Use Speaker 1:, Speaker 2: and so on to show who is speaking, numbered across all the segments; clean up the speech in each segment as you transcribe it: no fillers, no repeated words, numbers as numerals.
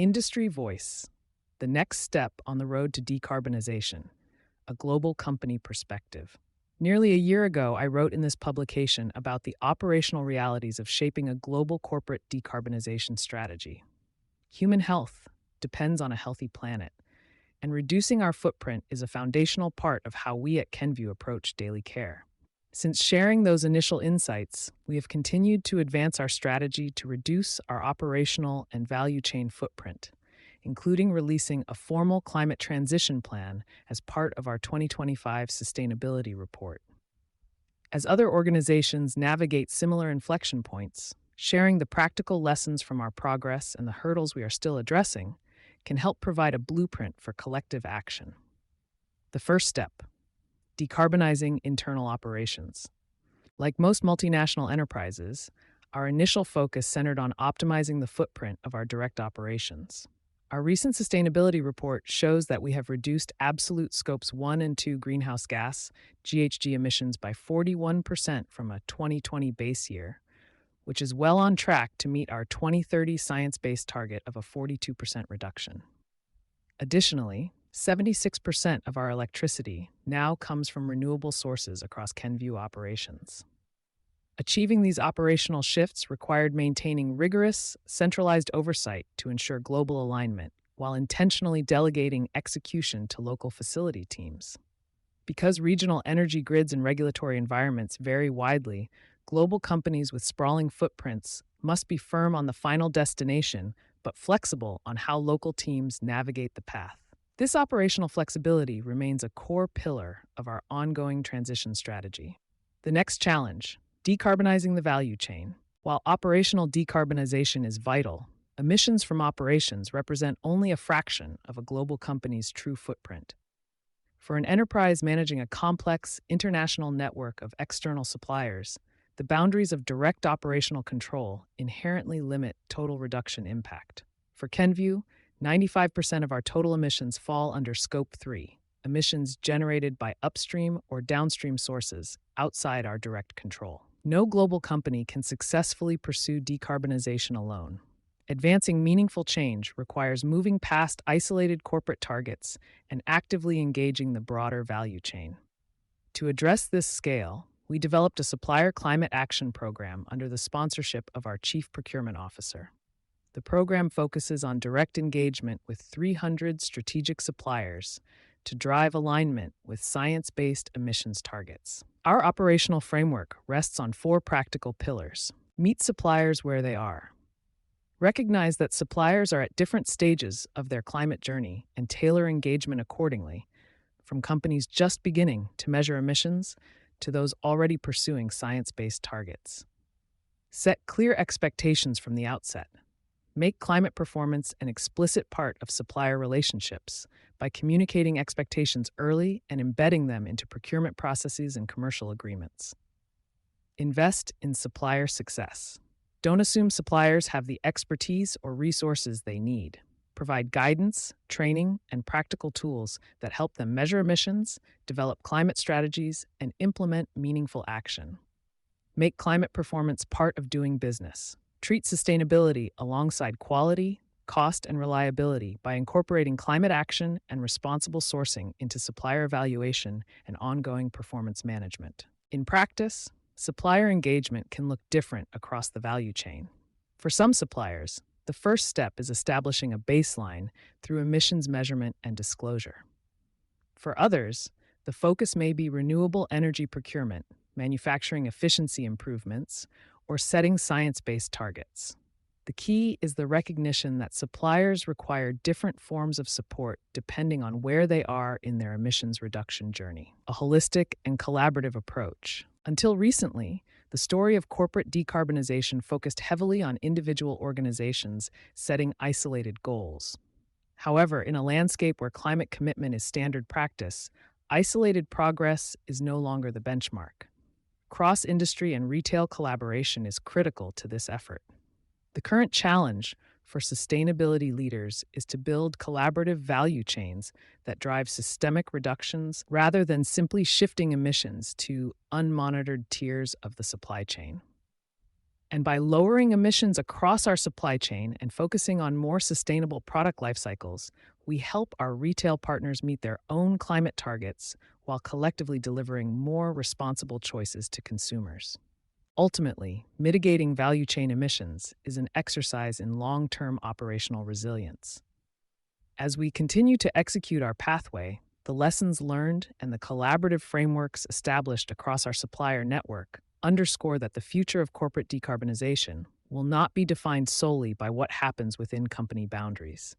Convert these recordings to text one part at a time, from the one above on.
Speaker 1: Industry Voice, the next step on the road to decarbonization, a global company perspective. Nearly a year ago, I wrote in this publication about the operational realities of shaping a global corporate decarbonization strategy. Human health depends on a healthy planet, and reducing our footprint is a foundational part of how we at Kenvue approach daily care. Since sharing those initial insights, we have continued to advance our strategy to reduce our operational and value chain footprint, including releasing a formal climate transition plan as part of our 2025 sustainability report. As other organizations navigate similar inflection points, sharing the practical lessons from our progress and the hurdles we are still addressing can help provide a blueprint for collective action. The first step: decarbonizing internal operations. Like most multinational enterprises, our initial focus centered on optimizing the footprint of our direct operations. Our recent sustainability report shows that we have reduced absolute scopes 1 and 2 greenhouse gas (GHG) emissions by 41% from a 2020 base year, which is well on track to meet our 2030 science-based target of a 42% reduction. Additionally, 76% of our electricity now comes from renewable sources across Kenvue operations. Achieving these operational shifts required maintaining rigorous, centralized oversight to ensure global alignment, while intentionally delegating execution to local facility teams. Because regional energy grids and regulatory environments vary widely, global companies with sprawling footprints must be firm on the final destination, but flexible on how local teams navigate the path. This operational flexibility remains a core pillar of our ongoing transition strategy. The next challenge: decarbonizing the value chain. While operational decarbonization is vital, emissions from operations represent only a fraction of a global company's true footprint. For an enterprise managing a complex international network of external suppliers, the boundaries of direct operational control inherently limit total reduction impact. For Kenvue, 95% of our total emissions fall under Scope 3, emissions generated by upstream or downstream sources outside our direct control. No global company can successfully pursue decarbonization alone. Advancing meaningful change requires moving past isolated corporate targets and actively engaging the broader value chain. To address this scale, we developed a supplier climate action program under the sponsorship of our Chief Procurement Officer. The program focuses on direct engagement with 300 strategic suppliers to drive alignment with science-based emissions targets. Our operational framework rests on 4 practical pillars. Meet suppliers where they are. Recognize that suppliers are at different stages of their climate journey and tailor engagement accordingly, from companies just beginning to measure emissions to those already pursuing science-based targets. Set clear expectations from the outset. Make climate performance an explicit part of supplier relationships by communicating expectations early and embedding them into procurement processes and commercial agreements. Invest in supplier success. Don't assume suppliers have the expertise or resources they need. Provide guidance, training, and practical tools that help them measure emissions, develop climate strategies, and implement meaningful action. Make climate performance part of doing business. Treat sustainability alongside quality, cost, and reliability by incorporating climate action and responsible sourcing into supplier evaluation and ongoing performance management. In practice, supplier engagement can look different across the value chain. For some suppliers, the first step is establishing a baseline through emissions measurement and disclosure. For others, the focus may be renewable energy procurement, manufacturing efficiency improvements, or setting science-based targets. The key is the recognition that suppliers require different forms of support depending on where they are in their emissions reduction journey. A holistic and collaborative approach. Until recently, the story of corporate decarbonization focused heavily on individual organizations setting isolated goals. However, in a landscape where climate commitment is standard practice, isolated progress is no longer the benchmark. Cross-industry and retail collaboration is critical to this effort. The current challenge for sustainability leaders is to build collaborative value chains that drive systemic reductions rather than simply shifting emissions to unmonitored tiers of the supply chain. And by lowering emissions across our supply chain and focusing on more sustainable product life cycles, we help our retail partners meet their own climate targets while collectively delivering more responsible choices to consumers. Ultimately, mitigating value chain emissions is an exercise in long-term operational resilience. As we continue to execute our pathway, the lessons learned and the collaborative frameworks established across our supplier network underscore that the future of corporate decarbonization will not be defined solely by what happens within company boundaries.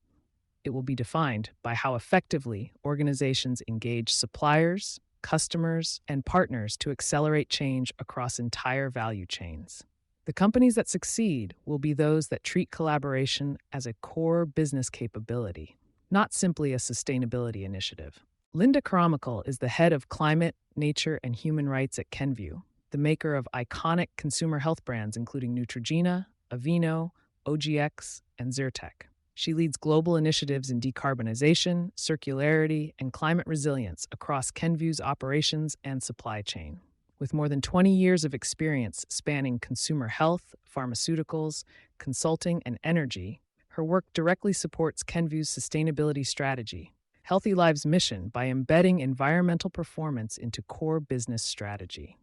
Speaker 1: It will be defined by how effectively organizations engage suppliers, customers, and partners to accelerate change across entire value chains. The companies that succeed will be those that treat collaboration as a core business capability, not simply a sustainability initiative. Linda Caramichael is the head of climate, nature, and human rights at Kenvue, the maker of iconic consumer health brands including Neutrogena, Aveeno, OGX, and Zyrtec. She leads global initiatives in decarbonization, circularity, and climate resilience across Kenvue's operations and supply chain. With more than 20 years of experience spanning consumer health, pharmaceuticals, consulting, and energy, her work directly supports Kenvue's sustainability strategy, Healthy Lives mission by embedding environmental performance into core business strategy.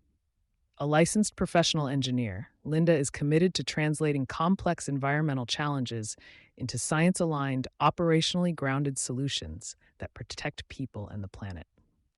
Speaker 1: A licensed professional engineer, Linda is committed to translating complex environmental challenges into science-aligned, operationally grounded solutions that protect people and the planet.